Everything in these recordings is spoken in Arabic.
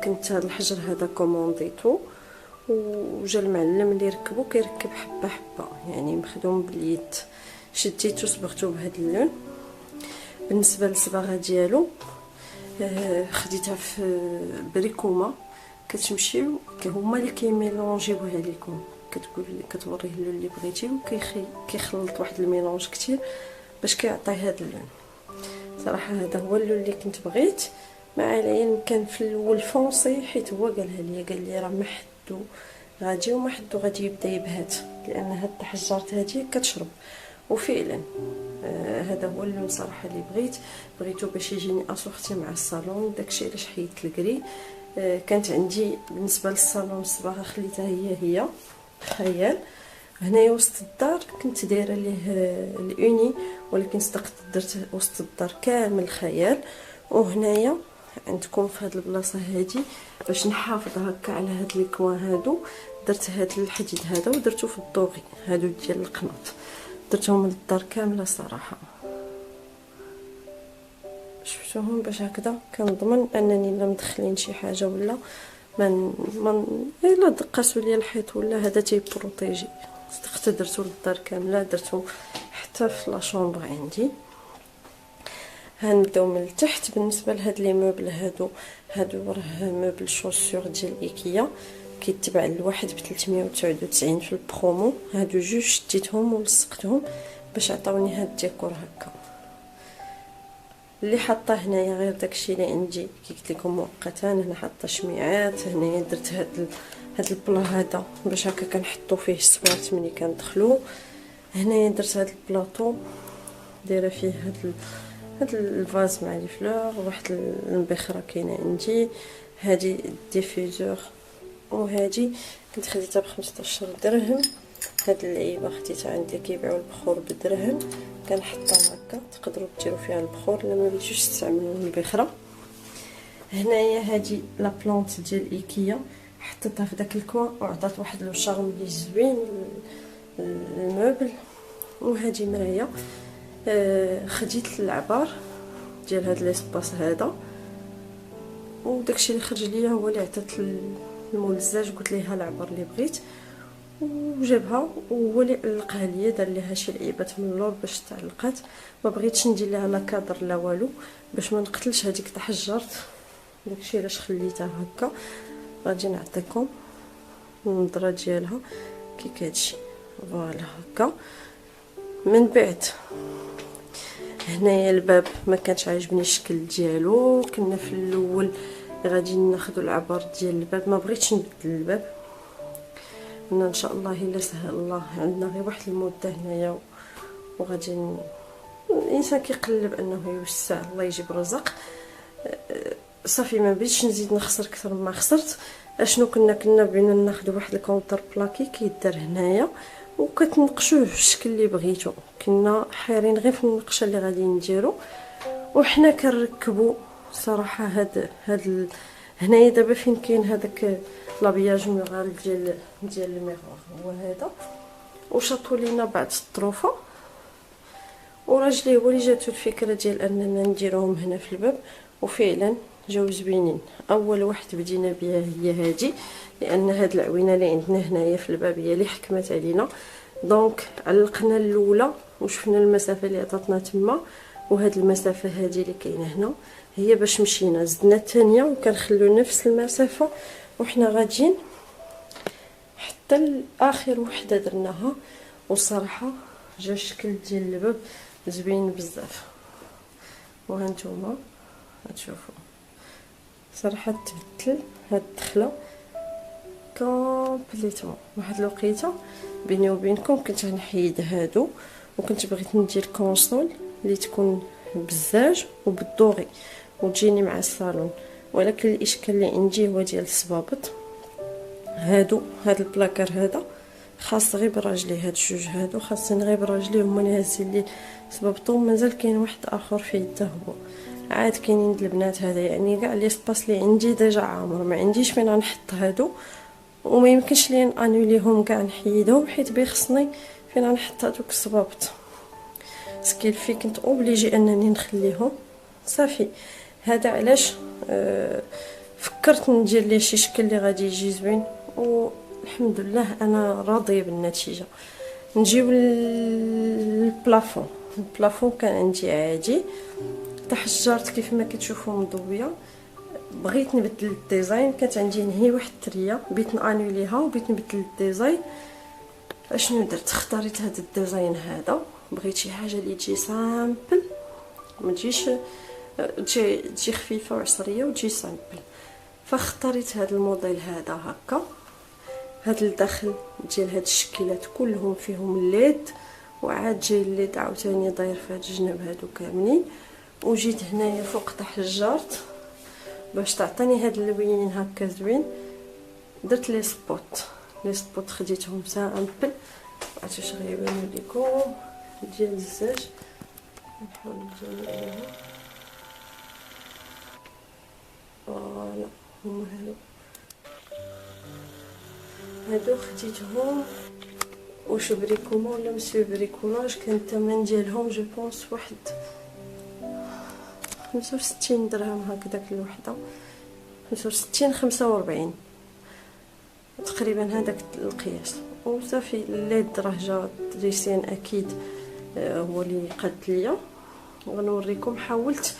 كنت هذا الحجر هذا كومونديتو، وجا المعلم اللي ركبو كيركب حبه حبه، يعني مخدوم باليد. شديتو صبغتو بهذا اللون. بالنسبه للصباغه ديالو خديتها في بريكوما، كتمشيو هما اللي كيميلونجيوها لكم، كتوريه اللون اللي بغيتي، كيخلط واحد الميلونج كتير باش كيعطي هذا اللون. صراحه هذا هو اللون اللي كنت بغيت، مع العلم كان في الاول فونسي، حيت هو قال لي راه ما حدو غادي وما حدو غادي يبدا يبهت، لان هاد الحجارات هذه كتشرب. وفعلا هذا هو اللون صراحه اللي بغيتو باش يجيني اسوختي مع الصالون. داكشي علاش حيدت الكري. كانت عندي بالنسبه للصالون الصباغه خليتها هي خيال. هنايا وسط الدار كنت دايره ليه الاوني، ولكن صدقت درت وسط الدار كامل خيال. وهنايا عندكم في هذه البلاصه هذه باش نحافظ هكا على هاد لي كوان هادو، درت هاد الحديد هذا ودرتو في الدوغي هادو ديال القناط، درتهم للدار كامله صراحه. شفتوهم باش هكذا كنضمن انني لا مدخلين شي حاجه ولا من الا دقاسوا لي الحيط ولا هذا تيبروتيجي. صدقت درتو للدار كامله، درتو حتى في لا شومبر عندي. هنبداو من التحت. بالنسبه لهاد لي موبل هادو راه موبل شوسور ديال ايكيا، كيتباع الواحد ب 399 في البرومو. هادو جوج شديتهم ولصقتهم باش عطاوني هاد الديكور هكا. اللي حاطه هنايا غير داكشي اللي عندي كي قلت لكم مؤقتا. هنا حاطه شميعات، هنايا درت هاد البلا هذا باش هكا كنحطو فيه الصوالت ملي كندخلو. هنايا درت هاد البلاطو دايره فيه هاد الفاز مع لي فلور، واحد المبخره كاينه عندي. هادي ديفيزور، وهادي كنت خديتها ب15 درهم. هاد اللعيبه خديتها عند اللي كيبيعوا البخور بدرهم، كنحطها هكا تقدروا ديروا فيها البخور لما بغيتوش تستعملوا البخره. هنايا هادي لا بلانت ديال ايكيا، حطيتها في داك الكوان وعطات واحد لو شارم اللي زوين الموبل. وهادي مرايه خديت العبار ديال هاد ليسباس هذا، وداكشي اللي خرج ليا هو اللي عطات الملزاج. قلت ليه ها العبار اللي بغيت، وجابها وهو اللي علقها ليا، دار ليها شي لعيبات من اللور باش تعلقات. ما بغيتش ندير لها لا كادر لا والو باش ما نقتلش هذيك تحجرت. داكشي علاش خليتها هكا. غادي نعطيكم النظره ديالها كي كتجي فوالا هكا. من بعد هنايا الباب ما كانش عاجبني الشكل ديالو. كنا في الاول غادي ناخذ العبار ديال الباب، ما بغيتش نبدل الباب. ان شاء الله الا سهل الله عندنا غير واحد المده هنايا، وغادي الانسان كيقلب انه يوسع، الله يجيب الرزق. صافي ما بغيتش نزيد نخسر اكثر مما خسرت. اشنو كنا بغينا ناخذ واحد الكونتر بلاكي كيدار هنايا وكتنقشوه في الشكل اللي بغيتو. كنا حيرين غير في النقشه اللي غادي نديرو، وحنا كنركبوا صراحه هاد هنايا دابا فين كاين هذاك لابياج مورال ديال الميغوار هو هذا. وشطوا لينا بعض الطروفه، وراجلي هو اللي جاتو الفكره ديال اننا نديروهم هنا في الباب، وفعلا جاو زوينين. اول واحد بدينا بها هي هذه، لان هاد العوينه اللي عندنا هنايا في الباب هي اللي حكمت علينا. دونك علقنا الاولى وشفنا المسافه اللي عطاتنا تما، وهاد المسافه هذه اللي كاينه هنا هي باش مشينا زدنا الثانيه وكنخلو نفس المسافه وحنا غاديين حتى لاخر وحده درناها. والصراحه جا الشكل ديال الباب زوين بزاف. وهانتوما غتشوفوا صراحه تبدل هاد الدخله كومبليتوم. واحد الوقيته بيني وبينكم كنت غنحيد هادو، وكنت بغيت ندير كونسول اللي تكون بزاج وبالدوغي وتجيني مع الصالون، ولكن الاشكال اللي عندي هو ديال الصبابط. هاد البلاكار هذا خاص غير براجلي، هاد الجوج هادو خاصين غير براجلي، هما اللي هازين لي صبابطو. مازال كاين واحد اخر في يده هو عاد كاينين البنات هذا، يعني كاع لي سباس اللي عندي ديجا عامر، ما عنديش فين غنحط هادو، وما يمكنش لي نانوليهم كاع نحيدهم حيت بيخصني فين غنحط هذوك الصبابط. سكيلفي كنت اوبليجي انني نخليهم صافي. هذا علاش فكرت فكرت ندير ليه شي شكل اللي غادي يجي زوين، والحمد لله انا راضيه بالنتيجه. نجيو البلافون. البلافون كان عندي عادي، تحجرت كيف ما كتشوفوا مضويه. بغيت نبدل الديزاين، كانت عندي نهي واحد التريه، بغيت نانوليها وبغيت نبدل الديزاين. اشنو درت؟ اختاريت هذا الديزاين هذا، بغيت شي حاجه اللي تجي سامبل، ما تجيش تجي خفيفه وعصريه وتجي سامبل. فاختاريت هذا الموديل هذا هكا. هذا الداخل ديال هاد الشكيلات كلهم فيهم الليد، وعاد جاي الليد عاوتاني داير في هاد الجناب هادو كاملين. وجيت هنايا فوق تحجرت باش تعطيني هاد اللوين هكا زوين. درت لي سبوت، لي سبوت خديتهم سامبل، عرفتوا واش غيبانوا لكم ديال الزاج. نحاول نجيب فوالا هما هادو خديتهم. واش بريكوما ولا مسيو بريكولاج، كان الثمن ديالهم جو بونس واحد 65 درهم هكذاك الوحده، 65 45 تقريبا هذاك القياس. وصافي الليد راه جا دريسين اكيد هو اللي قاد ليا. غنوريكم حاولت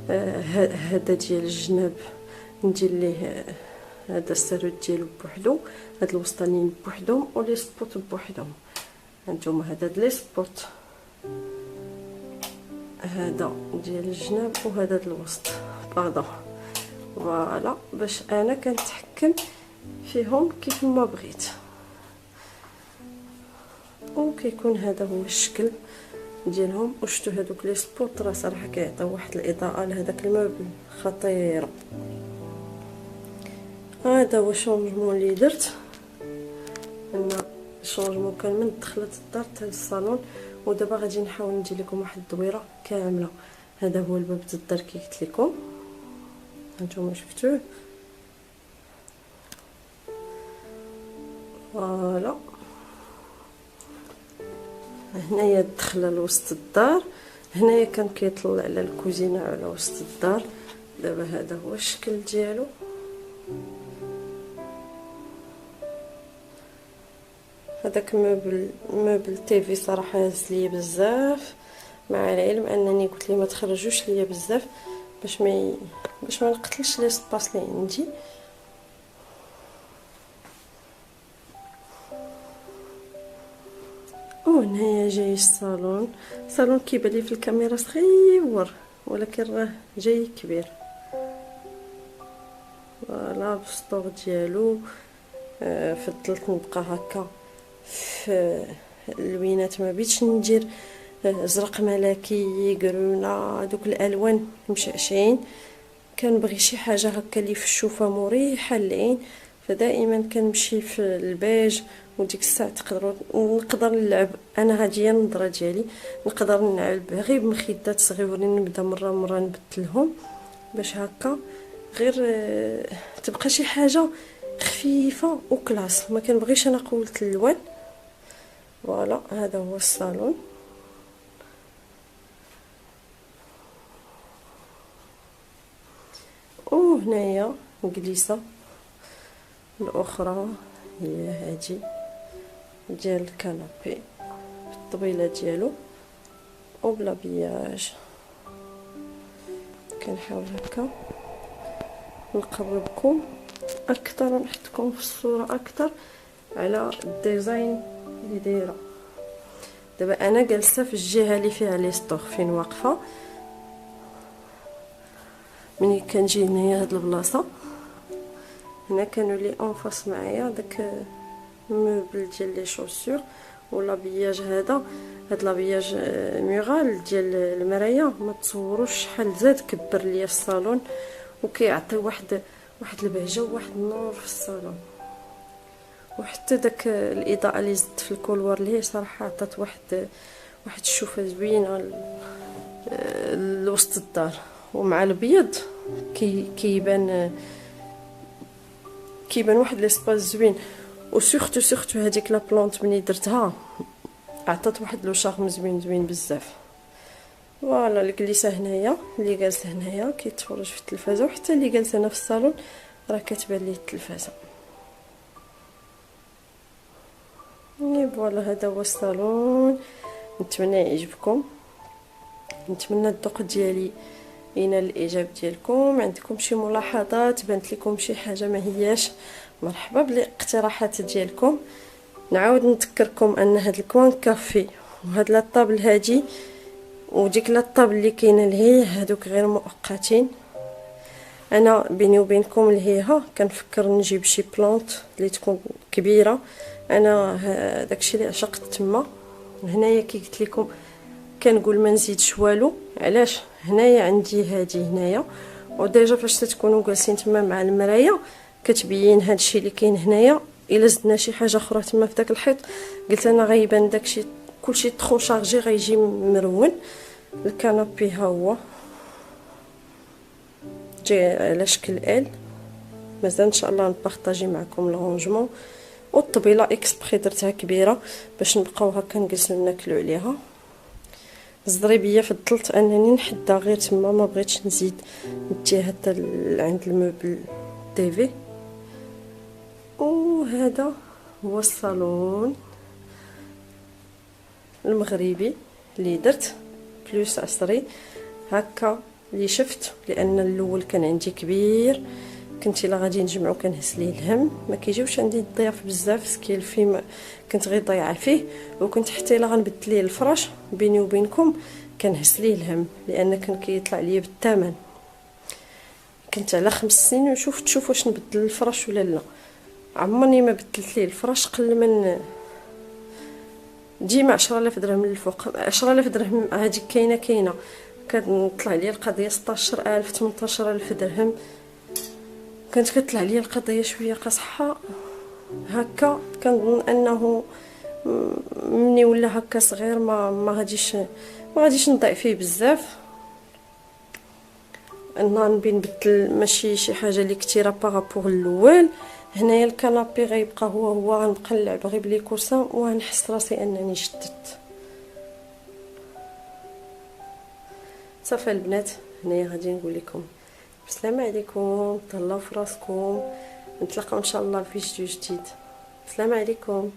هذا ديال الجناب ندير ليه هذا السرود ديالو بوحدو، هاد الوسطانيين بوحدهم ولي سبوت بوحدهم. هانتوما هذا لي سبوت، هذا ديال الجناب وهذا الوسط باردون. فوالا باش انا كنتحكم فيهم كيف ما بغيت. وكيكون هذا هو الشكل ديالهم. وشتو هذوك لي سبوت راه صراحه كيعطيو واحد الاضاءه لهذاك الموبل خطيره. هذا هو الشونجمون اللي درت. انا الشونجمون كان من دخلت الدار حتى للصالون. ودابا غادي نحاول ندير لكم واحد الدويره كامله. هذا هو الباب ديال الدار كي قلت لكم، هانتوما شفتوه. فوالا هنايا الدخله لوسط الدار، هنايا كان كيطلع على الكوزينه على وسط الدار. دابا هذا هو الشكل ديالو. هذاك موبل تيفي صراحه هز ليا بزاف، مع العلم انني قلت ليه ما تخرجوش ليا بزاف باش ما نقتلش لي سباس اللي عندي. وهنايا جاي الصالون. الصالون كيبان لي في الكاميرا صغير ولكن راه جاي كبير. فوالا السطور ديالو. فضلت نبقى هكا في اللوينات، ما بغيتش ندير ازرق ملكي قرونه دوك الالوان مشعشعين. كنبغي شي حاجه هكا اللي في الشوفه مريحه للعين، فدائما كنمشي في البيج. وديك الساعه نقدر نلعب انا، هذه هي النظره ديالي، نقدر نلعب غير بمخدات صغيورين، نبدا مره نبدلهم باش هكا غير تبقى شي حاجه خفيفه وكلاس. ما كنبغيش انا قوه الالوان. فوالا هذا هو الصالون. وهنايا الجليسه الاخرى هي هذه ديال الكنابي بالطبيله ديالو وبلا بياج. كنحاول هكا نقربكم اكثر ونحطكم في الصوره اكثر على الديزاين اللي دايره. دابا انا جالسه في الجهه اللي فيها لي ستور فين واقفه. ملي كنجي هنايا هاد البلاصه هنا كانوا لي اونفاس معايا داك موبل ديال لي شوسور ولابياج. هاد لابياج ميغال ديال المرايه، ما تصوروش شحال زاد كبر ليا الصالون وكيعطي واحد البهجه وواحد النور في الصالون. وحتى داك الاضاءه اللي زدت في الكولوار اللي هي صراحه عطات واحد الشوفه زوينه لوسط الدار. ومع الابيض كيبان واحد ليسباس زوين. وسورتو هذيك لا بلونط ملي درتها عطات واحد لو شارم زوين بزاف. فوالا الجليسه هنايا اللي جالسه هنايا كيتفرج في التلفازه، وحتى اللي جالسه هنا في الصالون راه كتبان ليه التلفازه. اي فوالا هذا هو الصالون. نتمنى يعجبكم، نتمنى الذوق ديالي ينال الاعجاب ديالكم. عندكم شي ملاحظات بانت لكم شي حاجه ما هياش، مرحبا بالاقتراحات ديالكم. نعاود نذكركم ان هذا الكوان كافي وهاد لاطابل هادي وديك لاطابل اللي كاينه لهيه هادوك غير مؤقتين. انا بيني وبينكم لهيها كنفكر نجيب شي بلانت اللي تكون كبيره. انا داكشي اللي عشقت تما. هنايا كي قلت لكم كنقول ما نزيدش والو، علاش هنايا عندي هادي هنايا وديجا فاش تكونوا جالسين تما مع المرايه كتبين هادشي اللي كاين هنايا. الا زدنا شي حاجه اخرى تما في داك الحيط قلت انا غيبان داكشي كلشي طخو شارجي غيجي مرون. الكنابي ها هو جاي على شكل ال، مازال ان شاء الله نبارطاجي معكم الرونجمون. والطبيله اكسبري درتها كبيره باش نبقاو هكا نجلسو ناكلو عليها. الزريبيه فضلت انني نحدها غير تما، ما بغيتش نزيد نديها حتى عند الموبل تيفي. وهذا هو الصالون المغربي اللي درت بلوس عصري هكا اللي شفت، لان الاول كان عندي كبير كنت الا غادي نجمعو كنهز ليه الهم، ما كيجيوش عندي الضياف بزاف سكيل فيه كنت غير ضايعه فيه. وكنت حتى الا غنبدل ليه الفراش بيني وبينكم كنهز ليه الهم لان كان كيطلع ليا بالثمن. كنت على 5 سنين ونشوف تشوف واش نبدل الفراش ولا لا. عمرني ما بدلت ليه الفراش قل من ديما 10000 درهم للفوق. 10000 درهم هذيك كاينه كتطلع لي القضيه 16000 18000 درهم. كانت كتطلع لي القضيه شويه قاصحه هكا. كنظن انه مني ولا هكا صغير ما غاديش نضيع فيه بزاف. انا نبي نبدل ماشي شي حاجه اللي كثيره بارابور الاول. هنايا الكنابي غيبقى هو غنبقى نلعب غير بلي كورسان وغنحس راسي انني شدت. صافي البنات هنايا غادي نقول لكم السلام عليكم، تهلاو في راسكم، نتلاقاو ان شاء الله في فيديو جديد. السلام عليكم.